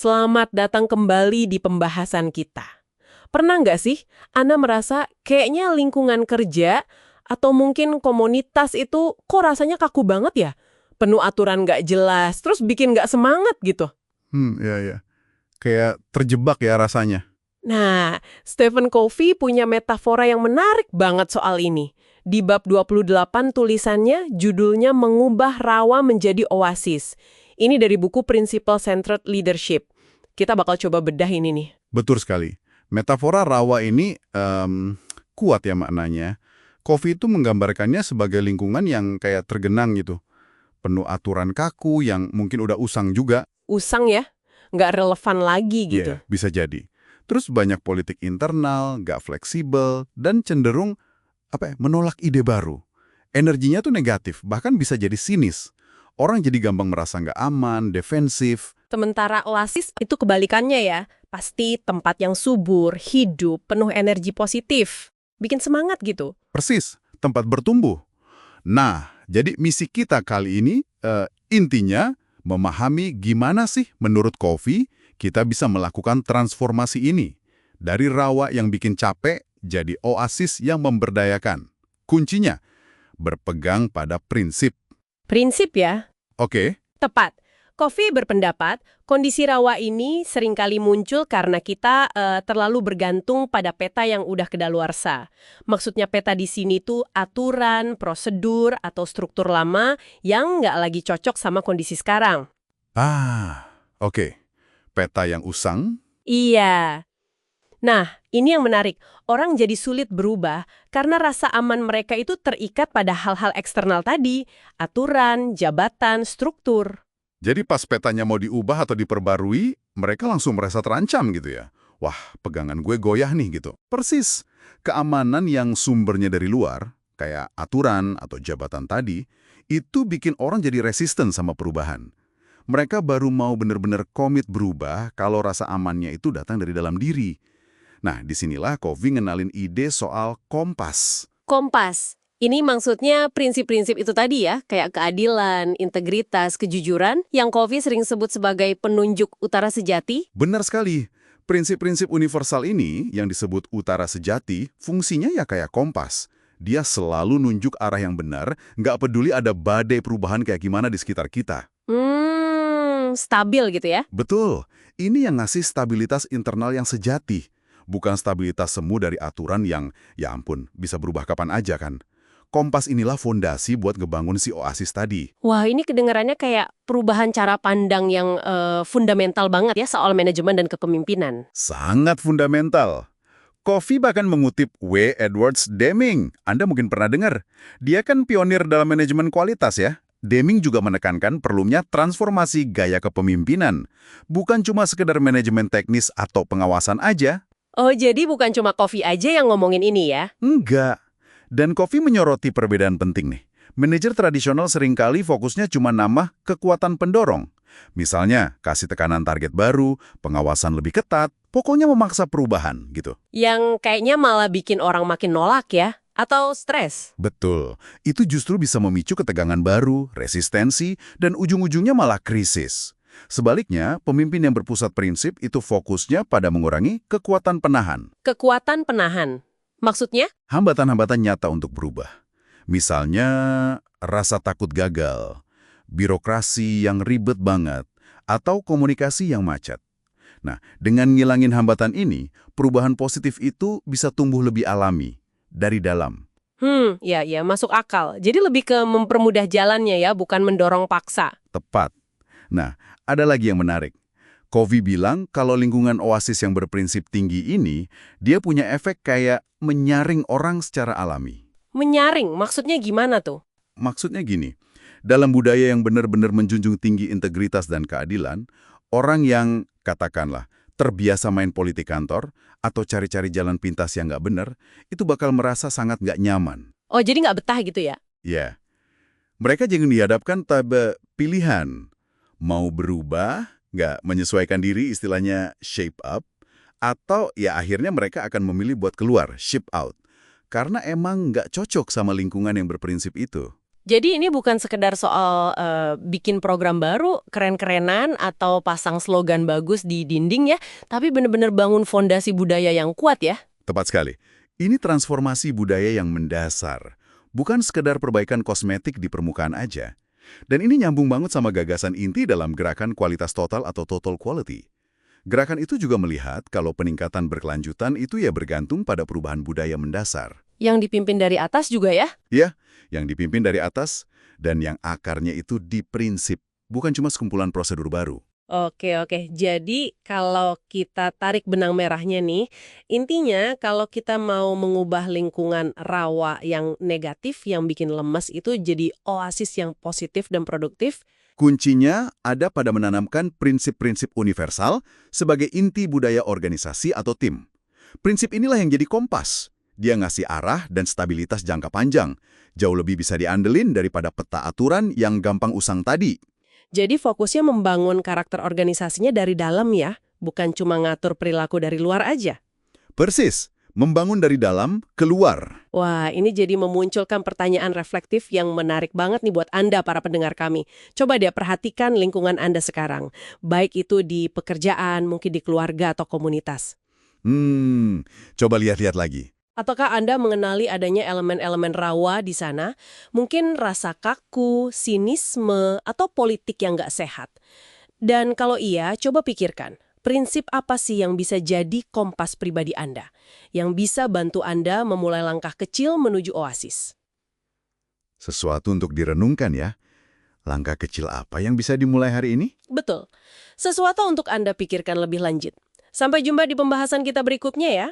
Selamat datang kembali di pembahasan kita. Pernah nggak sih Anda merasa kayaknya lingkungan kerja atau mungkin komunitas itu kok rasanya kaku banget ya? Penuh aturan nggak jelas, terus bikin nggak semangat gitu. Ya. Kayak terjebak ya rasanya. Nah, Stephen Covey punya metafora yang menarik banget soal ini. Di bab 28 tulisannya, judulnya Mengubah Rawa Menjadi Oasis. Ini dari buku Principle Centered Leadership. Kita bakal coba bedah ini nih. Betul sekali. Metafora rawa ini kuat ya maknanya. Covey itu menggambarkannya sebagai lingkungan yang kayak tergenang gitu. Penuh aturan kaku yang mungkin udah usang juga. Usang ya, nggak relevan lagi gitu. Iya, bisa jadi. Terus banyak politik internal, nggak fleksibel, dan cenderung menolak ide baru. Energinya tuh negatif, bahkan bisa jadi sinis. Orang jadi gampang merasa nggak aman, defensif. Sementara oasis itu kebalikannya ya. Pasti tempat yang subur, hidup, penuh energi positif. Bikin semangat gitu. Persis, tempat bertumbuh. Nah, jadi misi kita kali ini intinya memahami gimana sih menurut Covey kita bisa melakukan transformasi ini. Dari rawa yang bikin capek jadi oasis yang memberdayakan. Kuncinya, berpegang pada prinsip. Prinsip ya. Oke, Tepat. Covey berpendapat, kondisi rawa ini seringkali muncul karena kita terlalu bergantung pada peta yang udah kedaluarsa. Maksudnya peta di sini tuh aturan, prosedur, atau struktur lama yang nggak lagi cocok sama kondisi sekarang. oke. Peta yang usang. Iya. Nah, ini yang menarik. Orang jadi sulit berubah karena rasa aman mereka itu terikat pada hal-hal eksternal tadi. Aturan, jabatan, struktur. Jadi pas petanya mau diubah atau diperbarui, mereka langsung merasa terancam gitu ya. Wah, pegangan gue goyah nih gitu. Persis, keamanan yang sumbernya dari luar, kayak aturan atau jabatan tadi, itu bikin orang jadi resisten sama perubahan. Mereka baru mau benar-benar komit berubah kalau rasa amannya itu datang dari dalam diri. Nah, disinilah Covey ngenalin ide soal kompas. Kompas. Ini maksudnya prinsip-prinsip itu tadi ya, kayak keadilan, integritas, kejujuran, yang Covey sering sebut sebagai penunjuk utara sejati. Benar sekali. Prinsip-prinsip universal ini yang disebut utara sejati, fungsinya ya kayak kompas. Dia selalu nunjuk arah yang benar, nggak peduli ada badai perubahan kayak gimana di sekitar kita. Stabil gitu ya. Betul, ini yang ngasih stabilitas internal yang sejati. Bukan stabilitas semu dari aturan yang, ya ampun, bisa berubah kapan aja kan. Kompas inilah fondasi buat ngebangun si oasis tadi. Wah, ini kedengarannya kayak perubahan cara pandang yang fundamental banget ya soal manajemen dan kepemimpinan. Sangat fundamental. Covey bahkan mengutip W. Edwards Deming. Anda mungkin pernah dengar. Dia kan pionir dalam manajemen kualitas ya. Deming juga menekankan perlunya transformasi gaya kepemimpinan. Bukan cuma sekedar manajemen teknis atau pengawasan aja. Oh, jadi bukan cuma Covey aja yang ngomongin ini ya? Enggak. Dan Covey menyoroti perbedaan penting nih. Manajer tradisional seringkali fokusnya cuma nambah kekuatan pendorong. Misalnya, kasih tekanan target baru, pengawasan lebih ketat, pokoknya memaksa perubahan gitu. Yang kayaknya malah bikin orang makin nolak ya? Atau stres? Betul. Itu justru bisa memicu ketegangan baru, resistensi, dan ujung-ujungnya malah krisis. Sebaliknya, pemimpin yang berpusat prinsip itu fokusnya pada mengurangi kekuatan penahan. Kekuatan penahan. Maksudnya? Hambatan-hambatan nyata untuk berubah. Misalnya, rasa takut gagal, birokrasi yang ribet banget, atau komunikasi yang macet. Nah, dengan ngilangin hambatan ini, perubahan positif itu bisa tumbuh lebih alami, dari dalam. Ya, masuk akal. Jadi lebih ke mempermudah jalannya ya, bukan mendorong paksa. Tepat. Nah, ada lagi yang menarik. Covey bilang kalau lingkungan oasis yang berprinsip tinggi ini, dia punya efek kayak menyaring orang secara alami. Menyaring, maksudnya gimana tuh? Maksudnya gini, dalam budaya yang benar-benar menjunjung tinggi integritas dan keadilan, orang yang, katakanlah, terbiasa main politik kantor atau cari-cari jalan pintas yang nggak benar, itu bakal merasa sangat nggak nyaman. Oh, jadi nggak betah gitu ya? Ya, mereka jangan dihadapkan pada pilihan. Mau berubah, nggak menyesuaikan diri, istilahnya shape up, atau ya akhirnya mereka akan memilih buat keluar, ship out. Karena emang nggak cocok sama lingkungan yang berprinsip itu. Jadi ini bukan sekedar soal bikin program baru, keren-kerenan, atau pasang slogan bagus di dinding ya, tapi benar-benar bangun fondasi budaya yang kuat ya. Tepat sekali. Ini transformasi budaya yang mendasar, bukan sekedar perbaikan kosmetik di permukaan aja. Dan ini nyambung banget sama gagasan inti dalam gerakan kualitas total atau total quality. Gerakan itu juga melihat kalau peningkatan berkelanjutan itu ya bergantung pada perubahan budaya mendasar. Yang dipimpin dari atas juga ya? Ya, yang dipimpin dari atas dan yang akarnya itu di prinsip, bukan cuma sekumpulan prosedur baru. Oke. Jadi kalau kita tarik benang merahnya nih, intinya kalau kita mau mengubah lingkungan rawa yang negatif, yang bikin lemes itu jadi oasis yang positif dan produktif. Kuncinya ada pada menanamkan prinsip-prinsip universal sebagai inti budaya organisasi atau tim. Prinsip inilah yang jadi kompas. Dia ngasih arah dan stabilitas jangka panjang. Jauh lebih bisa diandelin daripada peta aturan yang gampang usang tadi. Jadi fokusnya membangun karakter organisasinya dari dalam ya, bukan cuma ngatur perilaku dari luar aja. Persis, membangun dari dalam keluar. Wah, ini jadi memunculkan pertanyaan reflektif yang menarik banget nih buat Anda para pendengar kami. Coba deh perhatikan lingkungan Anda sekarang, baik itu di pekerjaan, mungkin di keluarga atau komunitas. Coba lihat-lihat lagi. Ataukah Anda mengenali adanya elemen-elemen rawa di sana? Mungkin rasa kaku, sinisme, atau politik yang nggak sehat. Dan kalau iya, coba pikirkan, prinsip apa sih yang bisa jadi kompas pribadi Anda? Yang bisa bantu Anda memulai langkah kecil menuju oasis? Sesuatu untuk direnungkan ya. Langkah kecil apa yang bisa dimulai hari ini? Betul. Sesuatu untuk Anda pikirkan lebih lanjut. Sampai jumpa di pembahasan kita berikutnya ya.